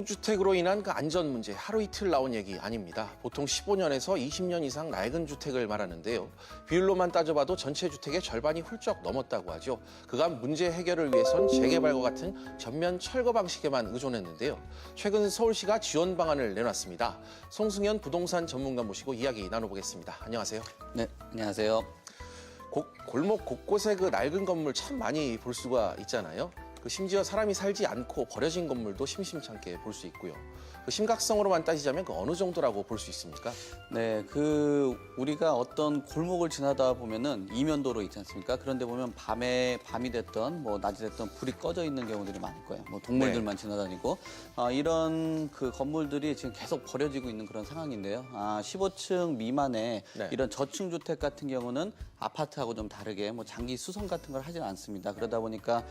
주택으로 인한 그 안전 문제 하루 이틀 나온 얘기 아닙니다. 보통 15년에서 20년 이상 낡은 주택을 말하는데요. 비율로만 따져봐도 전체 주택의 절반이 훌쩍 넘었다고 하죠. 그간 문제 해결을 위해선 재개발과 같은 전면 철거 방식에만 의존했는데요. 최근 서울시가 지원 방안을 내놨습니다. 송승현 부동산 전문가 모시고 이야기 나눠보겠습니다. 안녕하세요. 네, 안녕하세요. 골목 곳곳에 그 낡은 건물 참 많이 볼 수가 있잖아요. 심지어 사람이 살지 않고 버려진 건물도 심심찮게 볼 수 있고요. 심각성으로만 따지자면 어느 정도라고 볼 수 있습니까? 네, 우리가 어떤 골목을 지나다 보면은 이면도로 있지 않습니까? 그런데 보면 밤이 됐던 낮이 됐던 불이 꺼져 있는 경우들이 많을 거예요. 동물들만 지나다니고 이런 그 건물들이 지금 계속 버려지고 있는 그런 상황인데요. 15층 미만의 이런 저층 주택 같은 경우는 아파트하고 좀 다르게 장기 수선 같은 걸 하지는 않습니다. 그러다 보니까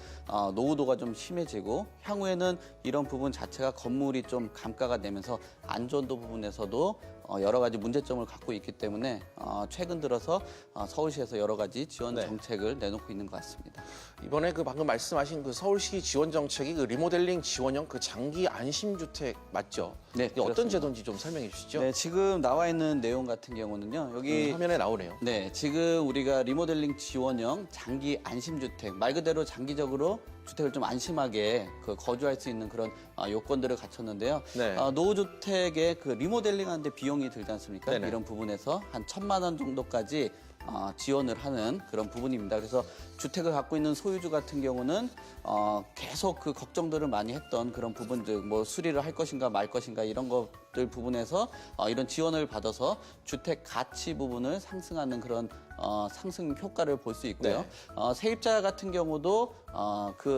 노후도가 좀 심해지고 향후에는 이런 부분 자체가 건물이 좀 감가가 되면서 안전도 부분에서도 여러 가지 문제점을 갖고 있기 때문에 최근 들어서 서울시에서 여러 가지 지원 정책을 내놓고 있는 것 같습니다. 이번에 방금 말씀하신 서울시 지원 정책이 리모델링 지원형 장기 안심주택 맞죠? 네, 이게 어떤 제도인지 좀 설명해 주시죠. 네, 지금 나와 있는 내용 같은 경우는요. 여기 화면에 나오네요. 네, 지금 우리가 리모델링 지원형 장기 안심주택, 말 그대로 장기적으로 주택을 좀 안심하게 거주할 수 있는 그런 요건들을 갖췄는데요. 네. 노후주택의 리모델링하는데 비용이 들지 않습니까? 네네. 이런 부분에서 한 1,000만 원 정도까지 지원을 하는 그런 부분입니다. 그래서 주택을 갖고 있는 소유주 같은 경우는 계속 걱정들을 많이 했던 그런 부분들, 수리를 할 것인가 말 것인가 이런 것들 부분에서 이런 지원을 받아서 주택 가치 부분을 상승하는 그런 상승 효과를 볼 수 있고요. 세입자 같은 경우도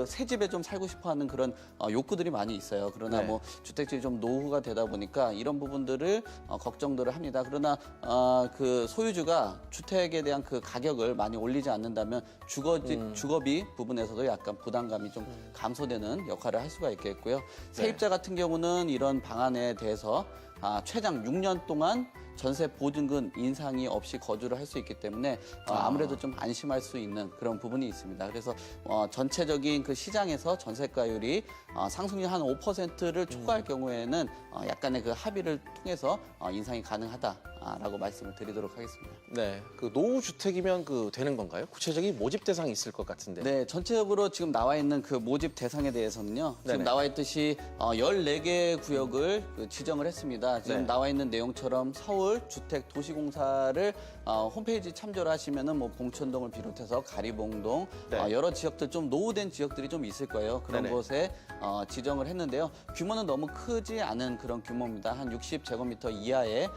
새 집에 좀 살고 싶어하는 그런 욕구들이 많이 있어요. 그러나 주택들이 좀 노후가 되다 보니까 이런 부분들을 걱정들을 합니다. 그러나 소유주가 주택에 대한 가격을 많이 올리지 않는다면 주거비 부분에서도 약간 부담감이 좀 감소되는 역할을 할 수가 있겠고요. 세입자 같은 경우는 이런 방안에 대해서 최장 6년 동안 전세 보증금 인상이 없이 거주를 할 수 있기 때문에 아무래도 좀 안심할 수 있는 그런 부분이 있습니다. 그래서 전체적인 시장에서 전세가율이 상승률 한 5%를 초과할 경우에는 약간의 합의를 통해서 인상이 가능하다라고 말씀을 드리도록 하겠습니다. 네, 노후주택이면 되는 건가요? 구체적인 모집 대상이 있을 것 같은데. 네, 전체적으로 지금 나와 있는 모집 대상에 대해서는요. 지금 나와 있듯이 14개 구역을 지정을 했습니다. 지금 나와 있는 내용처럼 서울주택도시공사를 홈페이지 참조를 하시면은 봉천동을 비롯해서 가리봉동 여러 지역들 좀 노후된 지역들이 좀 있을 거예요. 그런 곳에 지정을 했는데요. 규모는 너무 크지 않은 그런 규모입니다. 한 60제곱미터 이하의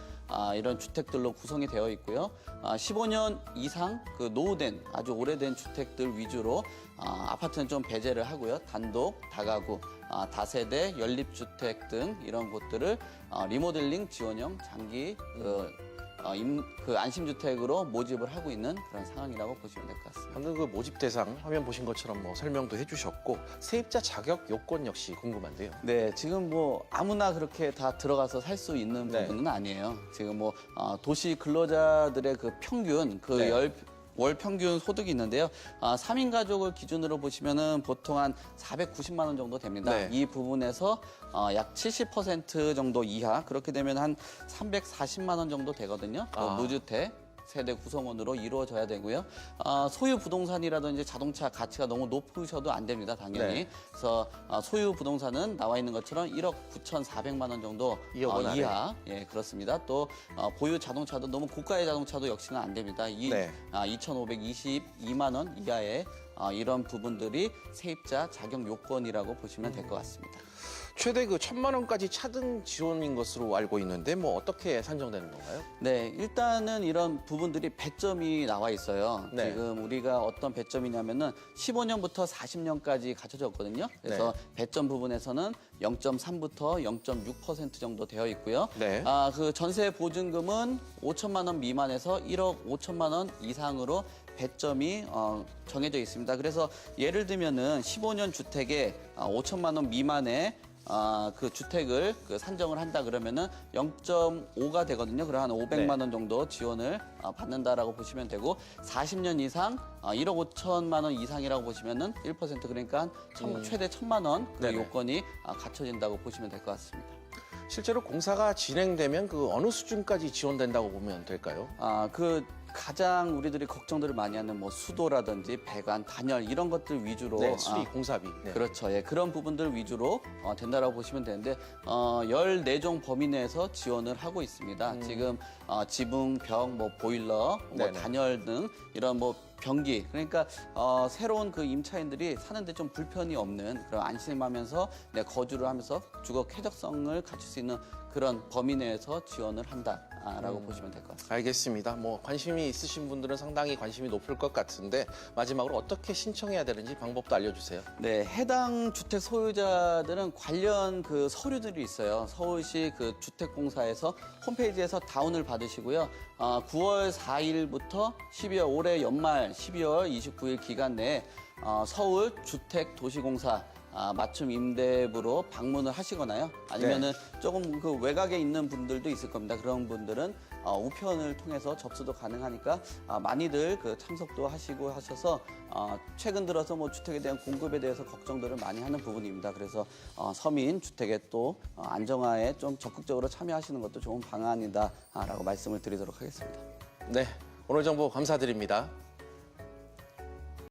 이런 주택들로 구성이 되어 있고요. 15년 이상 노후된 아주 오래된 주택들 위주로 아파트는 좀 배제를 하고요. 단독, 다가구, 다세대, 연립주택 등 이런 곳들을 리모델링 지원형 장기 안심주택으로 모집을 하고 있는 그런 상황이라고 보시면 될 것 같습니다. 방금 모집 대상 화면 보신 것처럼 설명도 해주셨고 세입자 자격 요건 역시 궁금한데요. 네, 지금 아무나 그렇게 다 들어가서 살 수 있는 부분은 아니에요. 지금 도시 근로자들의 평균 월 평균 소득이 있는데요. 3인 가족을 기준으로 보시면은 보통 한 490만 원 정도 됩니다. 이 부분에서 약 70% 정도 이하, 그렇게 되면 한 340만 원 정도 되거든요. 무주택 세대 구성원으로 이루어져야 되고요. 소유 부동산이라든지 자동차 가치가 너무 높으셔도 안 됩니다, 당연히. 그래서 소유 부동산은 나와 있는 것처럼 1억 9,400만 원 정도 이하. 예, 그렇습니다. 또 보유 자동차도 너무 고가의 자동차도 역시나 안 됩니다. 2,522만 원 이하의 이런 부분들이 세입자 자격 요건이라고 보시면 될 것 같습니다. 최대 1,000만 원까지 차등 지원인 것으로 알고 있는데 어떻게 산정되는 건가요? 네, 일단은 이런 부분들이 배점이 나와 있어요. 지금 우리가 어떤 배점이냐면은 15년부터 40년까지 갖춰졌거든요. 그래서 배점 부분에서는 0.3부터 0.6% 정도 되어 있고요. 전세 보증금은 5천만 원 미만에서 1억 5천만 원 이상으로 배점이 정해져 있습니다. 그래서 예를 들면은 15년 주택에 5천만 원 미만의 그 주택을 산정을 한다 그러면은 0.5가 되거든요. 그럼 한 500만 원 정도 지원을 받는다라고 보시면 되고 40년 이상 1억 5천만 원 이상이라고 보시면은 1% 그러니까 최대 1,000만 원 그 네네. 요건이 갖춰진다고 보시면 될 것 같습니다. 실제로 공사가 진행되면 그 어느 수준까지 지원된다고 보면 될까요? 가장 우리들이 걱정들을 많이 하는 뭐 수도라든지 배관, 단열 이런 것들 위주로 네, 수리 공사비. 네. 그렇죠. 예, 그런 부분들 위주로 된다라고 보시면 되는데 14종 범위 내에서 지원을 하고 있습니다. 지금 지붕, 벽, 뭐 보일러, 뭐 네네. 단열 등 이런 뭐 변기 그러니까 새로운 그 임차인들이 사는데 좀 불편이 없는 그런 안심하면서 거주를 하면서 주거 쾌적성을 갖출 수 있는 그런 범위 내에서 지원을 한다라고 보시면 될 것 같습니다. 알겠습니다. 뭐 관심이 있으신 분들은 상당히 관심이 높을 것 같은데 마지막으로 어떻게 신청해야 되는지 방법도 알려주세요. 네, 해당 주택 소유자들은 관련 그 서류들이 있어요. 서울시 그 주택공사에서 홈페이지에서 다운을 받으시고요. 9월 4일부터 12월 올해 연말 12월 29일 기간 내에 서울 주택도시공사 맞춤 임대부로 방문을 하시거나요. 아니면은 조금 그 외곽에 있는 분들도 있을 겁니다. 그런 분들은 우편을 통해서 접수도 가능하니까 많이들 그 참석도 하시고 하셔서 최근 들어서 뭐 주택에 대한 공급에 대해서 걱정들을 많이 하는 부분입니다. 그래서 서민 주택의 또 안정화에 좀 적극적으로 참여하시는 것도 좋은 방안이다라고 말씀을 드리도록 하겠습니다. 네, 오늘 정보 감사드립니다.